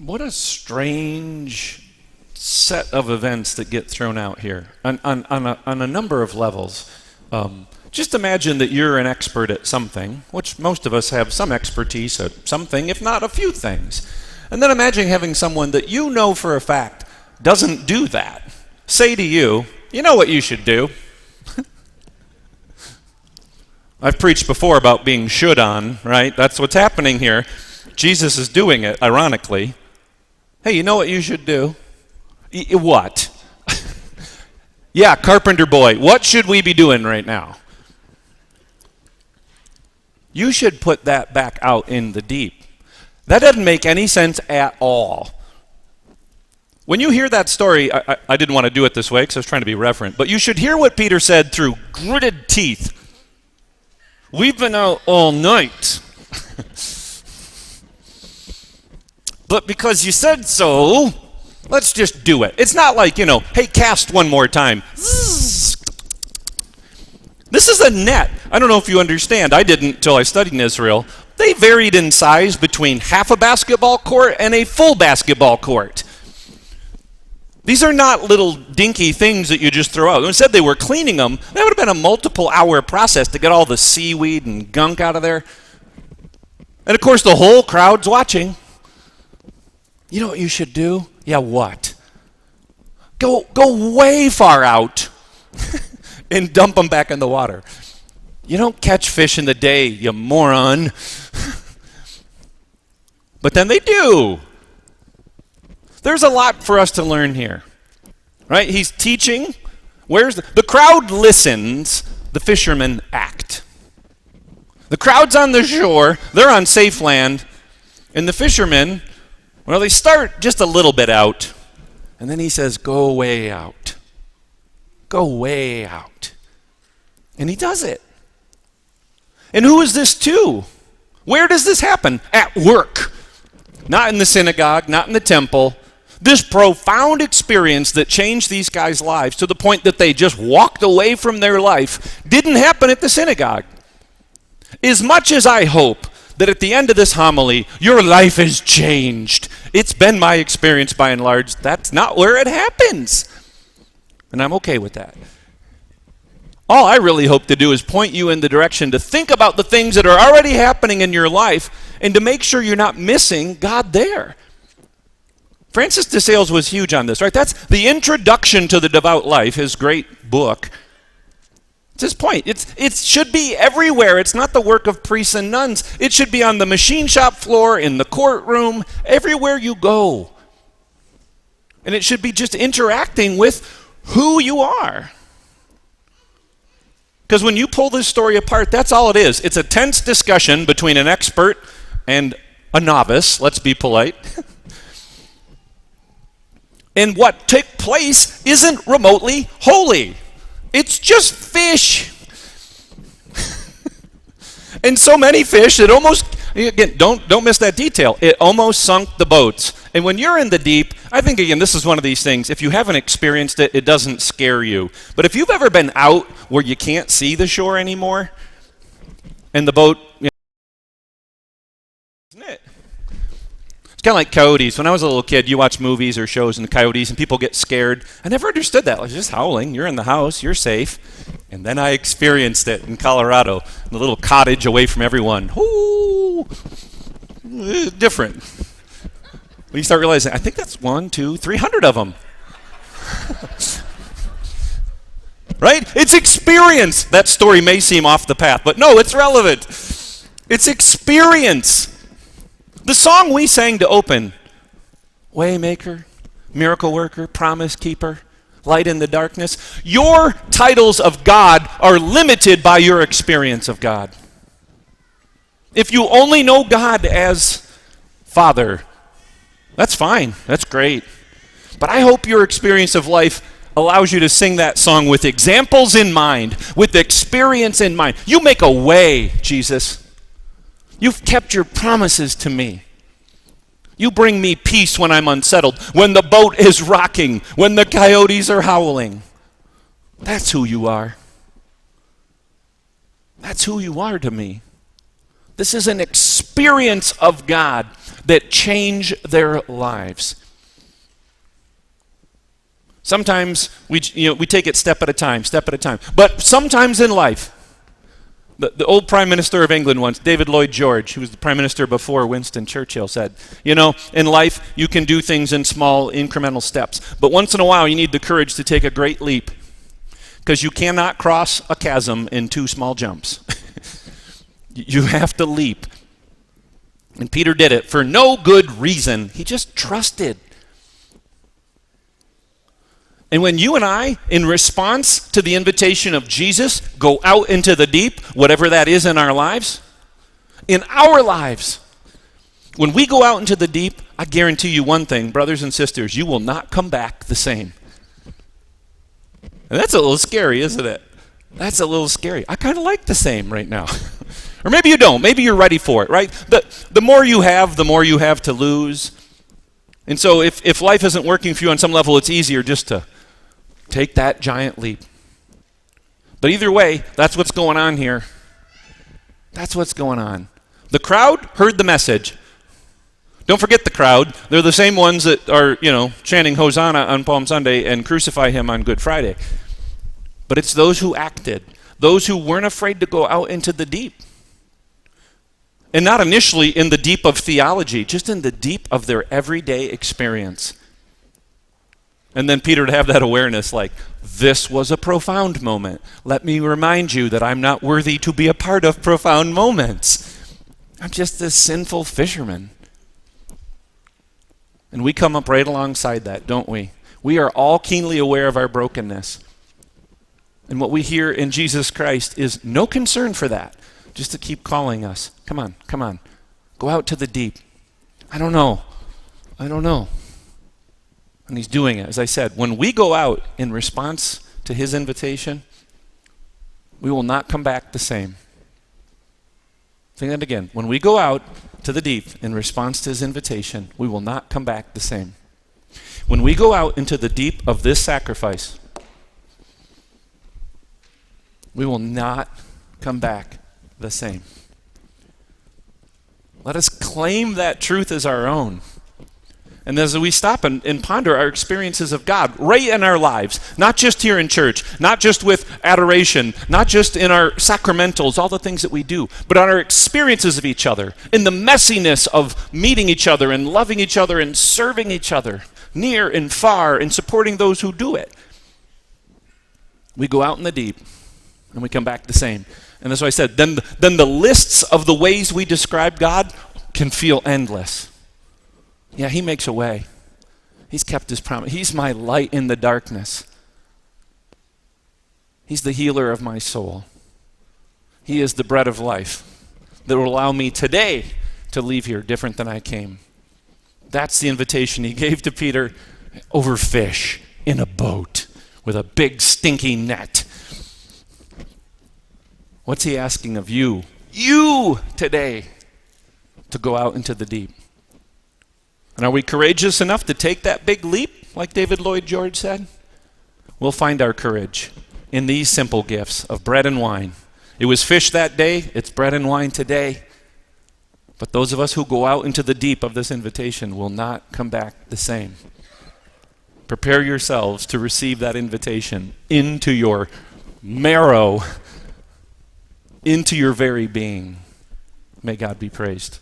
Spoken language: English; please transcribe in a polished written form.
What a strange set of events that get thrown out here on a number of levels. Just imagine that you're an expert at something, which most of us have some expertise at something, if not a few things. And then imagine having someone that you know for a fact doesn't do that say to you, you know what you should do? I've preached before about being should on, right? That's what's happening here. Jesus is doing it, ironically. Hey, you know what you should do? What? Yeah, carpenter boy, what should we be doing right now? You should put that back out in the deep. That doesn't make any sense at all. When you hear that story, I didn't want to do it this way because I was trying to be reverent, but you should hear what Peter said through gritted teeth. We've been out all night. But because you said so, let's just do it. It's not like, hey, cast one more time. This is a net. I don't know if you understand. I didn't until I studied in Israel. They varied in size between half a basketball court and a full basketball court. These are not little dinky things that you just throw out. Instead, they were cleaning them. That would have been a multiple-hour process to get all the seaweed and gunk out of there. And, of course, the whole crowd's watching. You know what you should do? Yeah, what? Go way far out and dump them back in the water. You don't catch fish in the day, you moron. But then they do. There's a lot for us to learn here, right? He's teaching. The crowd listens, the fishermen act. The crowd's on the shore, they're on safe land, and the fishermen, well, they start just a little bit out, and then he says, go way out. Go way out. And he does it. And who is this to? Where does this happen? At work. Not in the synagogue, not in the temple. This profound experience that changed these guys' lives to the point that they just walked away from their life didn't happen at the synagogue. As much as I hope that at the end of this homily, your life is changed. It's been my experience by and large. That's not where it happens. And I'm okay with that. All I really hope to do is point you in the direction to think about the things that are already happening in your life and to make sure you're not missing God there. Francis de Sales was huge on this, right? That's the introduction to the devout life, his great book. It's his point. It should be everywhere. It's not the work of priests and nuns. It should be on the machine shop floor, in the courtroom, everywhere you go. And it should be just interacting with who you are. Because when you pull this story apart, that's all it is. It's a tense discussion between an expert and a novice. Let's be polite. And what took place isn't remotely holy. It's just fish. And so many fish that almost, again, don't miss that detail. It almost sunk the boats. And when you're in the deep, I think, again, this is one of these things. If you haven't experienced it, it doesn't scare you. But if you've ever been out where you can't see the shore anymore, and the boat, isn't it? It's kind of like coyotes. When I was a little kid, you watch movies or shows and coyotes, and people get scared. I never understood that. Like, just howling. You're in the house. You're safe. And then I experienced it in Colorado, in a little cottage away from everyone. Ooh, different. When you start realizing, I think that's 1, 2, 300 of them. Right? It's experience. That story may seem off the path, but no, it's relevant. It's experience. The song we sang to open, Waymaker, Miracle Worker, Promise Keeper, Light in the Darkness. Your titles of God are limited by your experience of God. If you only know God as Father, that's fine. That's great. But I hope your experience of life allows you to sing that song with examples in mind, with experience in mind. You make a way, Jesus. You've kept your promises to me. You bring me peace when I'm unsettled, when the boat is rocking, when the coyotes are howling. That's who you are. That's who you are to me. This is an experience of God. that change their lives. Sometimes we take it step at a time. But sometimes in life, the old Prime Minister of England once, David Lloyd George, who was the Prime Minister before Winston Churchill, said, in life you can do things in small incremental steps, but once in a while you need the courage to take a great leap, because you cannot cross a chasm in 2 small jumps. You have to leap. And Peter did it for no good reason. He just trusted. And when you and I, in response to the invitation of Jesus, go out into the deep, whatever that is in our lives, when we go out into the deep, I guarantee you one thing, brothers and sisters, you will not come back the same. And that's a little scary, isn't it? That's a little scary. I kind of like the same right now. Or maybe you don't. Maybe you're ready for it, right? The more you have, the more you have to lose. And so if life isn't working for you on some level, it's easier just to take that giant leap. But either way, that's what's going on here. That's what's going on. The crowd heard the message. Don't forget the crowd. They're the same ones that are, chanting Hosanna on Palm Sunday and crucify him on Good Friday. But it's those who acted, those who weren't afraid to go out into the deep. And not initially in the deep of theology, just in the deep of their everyday experience. And then Peter to have that awareness, like, this was a profound moment. Let me remind you that I'm not worthy to be a part of profound moments. I'm just this sinful fisherman. And we come up right alongside that, don't we? We are all keenly aware of our brokenness. And what we hear in Jesus Christ is no concern for that, just to keep calling us. Come on. Go out to the deep. I don't know. And he's doing it. As I said, when we go out in response to his invitation, we will not come back the same. Think that again. When we go out to the deep in response to his invitation, we will not come back the same. When we go out into the deep of this sacrifice, we will not come back the same. Let us claim that truth as our own. And as we stop and ponder our experiences of God right in our lives, not just here in church, not just with adoration, not just in our sacramentals, all the things that we do, but on our experiences of each other, in the messiness of meeting each other and loving each other and serving each other, near and far, and supporting those who do it. We go out in the deep, and we come back the same. And that's why I said, then the lists of the ways we describe God can feel endless. Yeah, he makes a way. He's kept his promise. He's my light in the darkness. He's the healer of my soul. He is the bread of life that will allow me today to leave here different than I came. That's the invitation he gave to Peter over fish in a boat with a big stinky net. What's he asking of you? You today to go out into the deep. And are we courageous enough to take that big leap, like David Lloyd George said? We'll find our courage in these simple gifts of bread and wine. It was fish that day, it's bread and wine today. But those of us who go out into the deep of this invitation will not come back the same. Prepare yourselves to receive that invitation into your marrow, into your very being. May God be praised.